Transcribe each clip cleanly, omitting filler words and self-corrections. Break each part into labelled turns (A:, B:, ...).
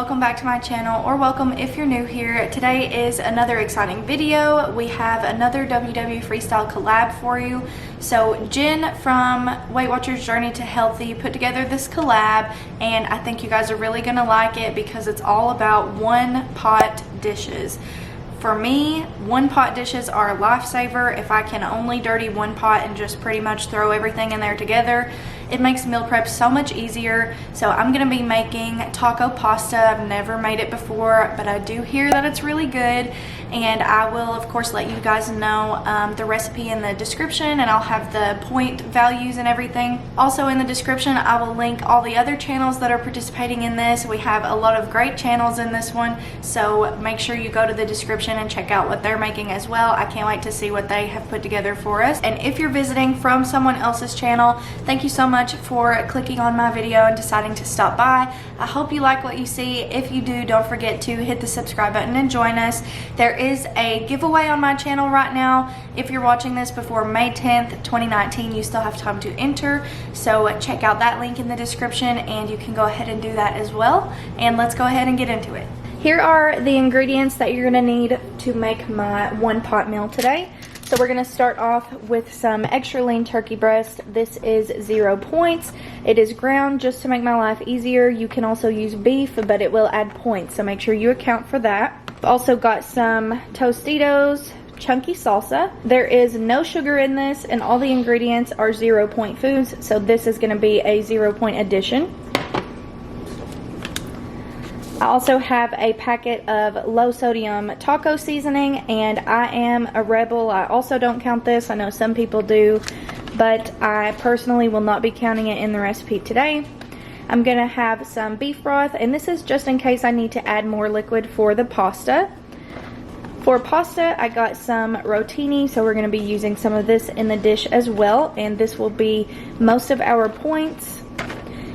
A: welcome back to my channel, or welcome if you're new here. Today is another exciting video. We have another WW Freestyle collab for you. So Jen from Weight Watchers Journey to Healthy put together this collab, and I think you guys are really gonna like it because it's all about one pot dishes. For me, one pot dishes are a lifesaver. If I can only dirty one pot and just pretty much throw everything in there together, it makes meal prep so much easier. So I'm gonna be making taco pasta. I've never made it before, but I do hear that it's really good. And I will, of course, let you guys know the recipe in the description, and I'll have the point values and everything. Also in the description, I will link all the other channels that are participating in this. We have a lot of great channels in this one, so make sure you go to the description and check out what they're making as well. I can't wait to see what they have put together for us. And if you're visiting from someone else's channel, thank you so much for clicking on my video and deciding to stop by. I hope you like what you see. If you do, don't forget to hit the subscribe button and join us. There is a giveaway on my channel right now. If you're watching this before May 10th, 2019, you still have time to enter. So check out that link in the description and you can go ahead and do that as well. And let's go ahead and get into it. Here are the ingredients that you're gonna need to make my one pot meal today. So we're gonna start off with some extra lean turkey breast. This is 0 points. It is ground just to make my life easier. You can also use beef, but it will add points, so make sure you account for that. I've also got some Tostitos chunky salsa. There is no sugar in this, and all the ingredients are 0 point foods, so this is gonna be a 0 point addition. I also have a packet of low sodium taco seasoning, and I am a rebel. I also don't count this. I know some people do, but I personally will not be counting it in the recipe today. I'm gonna have some beef broth, and this is just in case I need to add more liquid for the pasta. For pasta, I got some rotini, so we're gonna be using some of this in the dish as well, and this will be most of our points.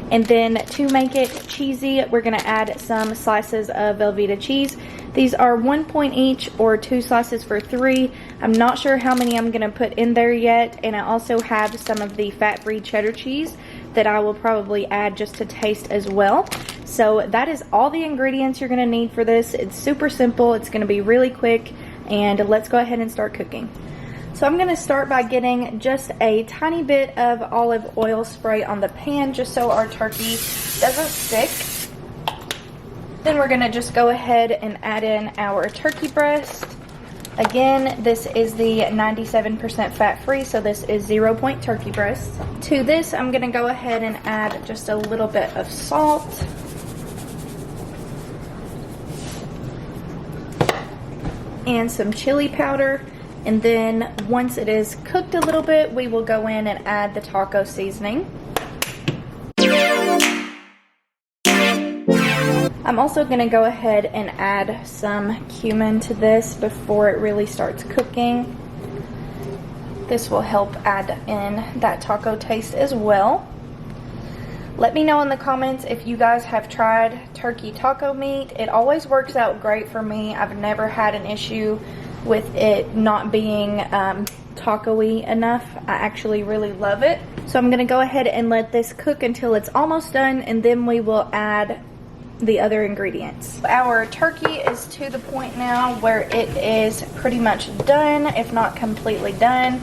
A: And then to make it cheesy, we're gonna add some slices of Velveeta cheese. These are 1 point each, or 2 slices for 3. I'm not sure how many I'm gonna put in there yet. And I also have some of the fat-free cheddar cheese that I will probably add just to taste as well. So that is all the ingredients you're gonna need for this. It's super simple, it's gonna be really quick, and let's go ahead and start cooking. So I'm going to start by getting just a tiny bit of olive oil spray on the pan just so our turkey doesn't stick. Then we're going to just go ahead and add in our turkey breast. Again, this is the 97% fat-free, so this is 0 point turkey breast. To this, I'm going to go ahead and add just a little bit of salt. And some chili powder. And then once it is cooked a little bit, we will go in and add the taco seasoning. I'm also going to go ahead and add some cumin to this before it really starts cooking. This will help add in that taco taste as well. Let me know in the comments if you guys have tried turkey taco meat. It always works out great for me. I've never had an issue with it not being taco-y enough. I actually really love it. So I'm gonna go ahead and let this cook until it's almost done, and then we will add the other ingredients. Our turkey is to the point now where it is pretty much done, if not completely done.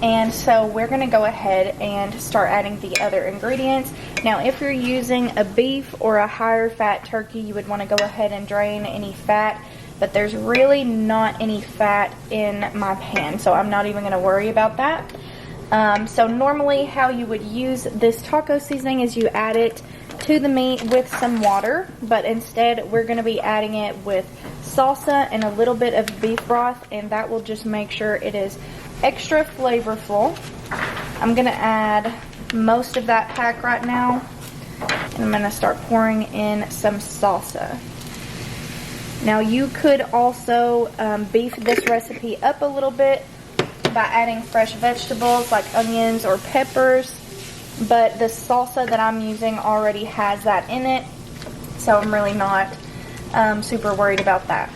A: And so we're gonna go ahead and start adding the other ingredients. Now, if you're using a beef or a higher fat turkey, you would wanna go ahead and drain any fat, but there's really not any fat in my pan, so I'm not even going to worry about that. So normally how you would use this taco seasoning is you add it to the meat with some water, but instead we're going to be adding it with salsa and a little bit of beef broth, and that will just make sure it is extra flavorful. I'm going to add most of that pack right now, and I'm going to start pouring in some salsa. Now you could also beef this recipe up a little bit by adding fresh vegetables like onions or peppers, but the salsa that I'm using already has that in it, so I'm really not super worried about that.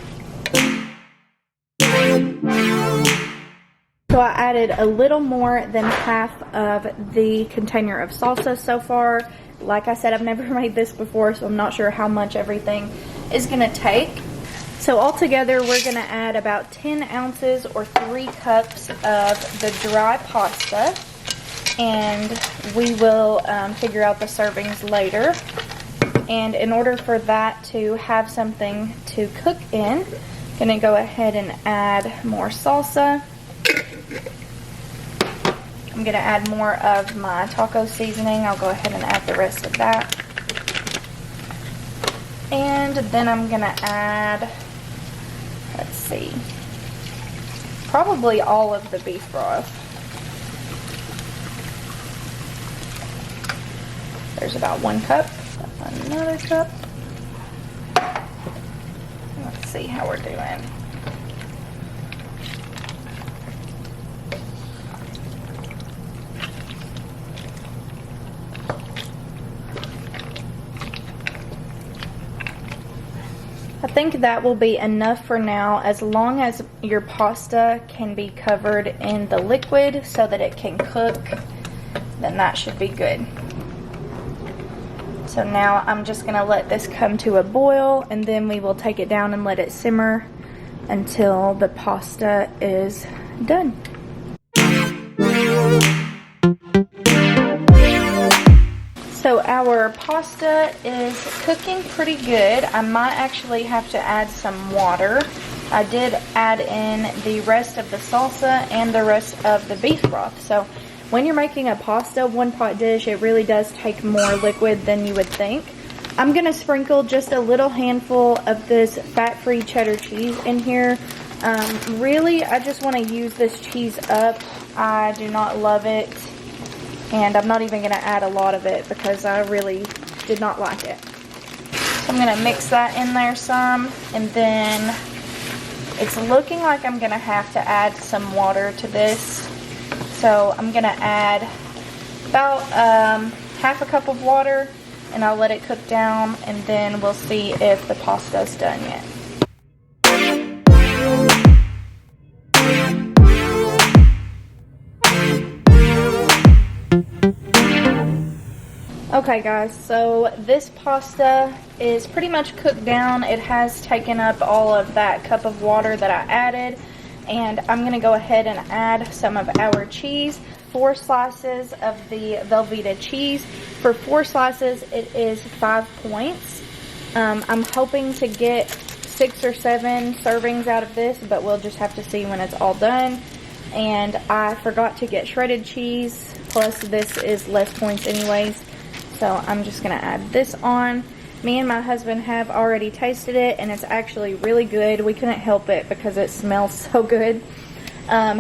A: So I added a little more than half of the container of salsa so far. Like I said, I've never made this before, so I'm not sure how much everything is gonna take. So altogether, we're gonna add about 10 ounces or 3 cups of the dry pasta, and we will figure out the servings later. And in order for that to have something to cook in, I'm gonna go ahead and add more salsa. I'm gonna add more of my taco seasoning. I'll go ahead and add the rest of that. And then I'm gonna add, let's see, probably all of the beef broth. There's about 1 cup, another cup. Let's see how we're doing. I think that will be enough for now, as long as your pasta can be covered in the liquid so that it can cook, then that should be good. So now I'm just going to let this come to a boil, and then we will take it down and let it simmer until the pasta is done. So our pasta is cooking pretty good. I might actually have to add some water. I did add in the rest of the salsa and the rest of the beef broth. So when you're making a pasta one-pot dish, it really does take more liquid than you would think. I'm gonna sprinkle just a little handful of this fat-free cheddar cheese in here. Really, I just want to use this cheese up. I do not love it. And I'm not even going to add a lot of it because I really did not like it. So I'm going to mix that in there some. And then it's looking like I'm going to have to add some water to this. So I'm going to add about half a cup of water. And I'll let it cook down. And then we'll see if the pasta's done yet. Okay guys, so this pasta is pretty much cooked down. It has taken up all of that cup of water that I added, and I'm going to go ahead and add some of our cheese. 4 slices of the Velveeta cheese. For 4 slices, it is 5 points. I'm hoping to get 6 or 7 servings out of this, but we'll just have to see when it's all done. And I forgot to get shredded cheese, plus this is less points anyways. So I'm just going to add this on. Me and my husband have already tasted it, and it's actually really good. We couldn't help it because it smells so good.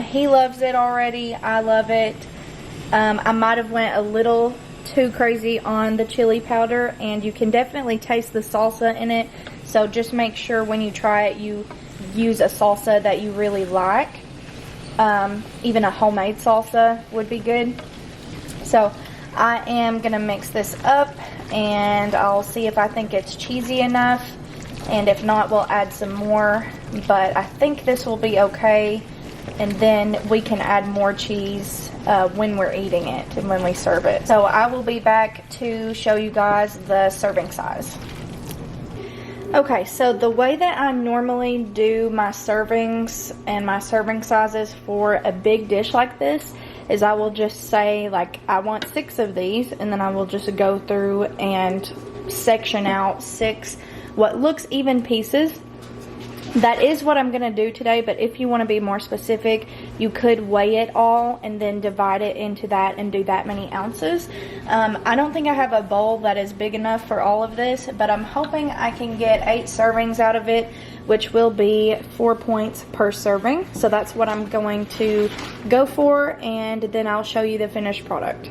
A: He loves it already. I love it. I might have went a little too crazy on the chili powder, and you can definitely taste the salsa in it. So just make sure when you try it, you use a salsa that you really like. Even a homemade salsa would be good. So I am going to mix this up, and I'll see if I think it's cheesy enough, and if not, we'll add some more, but I think this will be okay, and then we can add more cheese when we're eating it and when we serve it. So I will be back to show you guys the serving size. Okay, so the way that I normally do my servings and my serving sizes for a big dish like this is I will just say, like, I want 6 of these, and then I will just go through and section out 6 what looks even pieces. That is what I'm going to do today, but if you want to be more specific, you could weigh it all and then divide it into that and do that many ounces. I don't think I have a bowl that is big enough for all of this, but I'm hoping I can get 8 servings out of it, which will be 4 points per serving. So that's what I'm going to go for, and then I'll show you the finished product.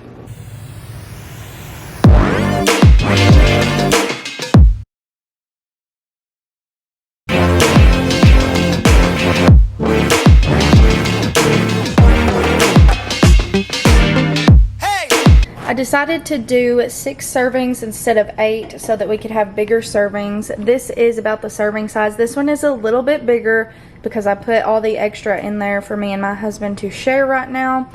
A: I decided to do 6 servings instead of 8 so that we could have bigger servings. This is about the serving size. This one is a little bit bigger because I put all the extra in there for me and my husband to share right now.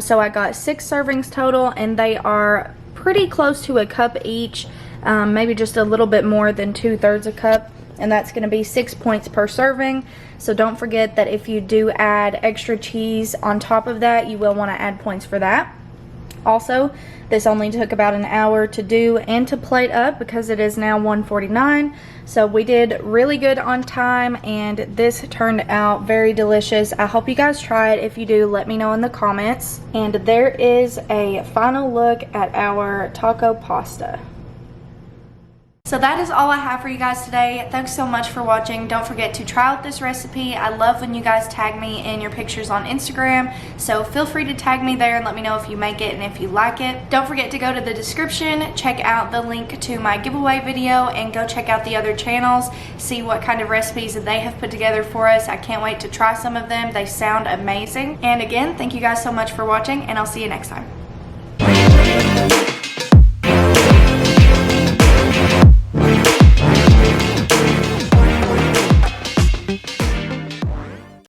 A: So I got 6 servings total, and they are pretty close to a cup each, maybe just a little bit more than 2/3 a cup, and that's going to be 6 points per serving. So don't forget that if you do add extra cheese on top of that, you will want to add points for that. Also, this only took about an hour to do and to plate up because it is now 1:49. So we did really good on time, and this turned out very delicious. I hope you guys try it. If you do, let me know in the comments. And there is a final look at our taco pasta. So that is all I have for you guys today. Thanks so much for watching. Don't forget to try out this recipe. I love when you guys tag me in your pictures on Instagram, so feel free to tag me there and let me know if you make it and if you like it. Don't forget to go to the description, check out the link to my giveaway video, and go check out the other channels, see what kind of recipes that they have put together for us. I can't wait to try some of them. They sound amazing. And again, thank you guys so much for watching, and I'll see you next time.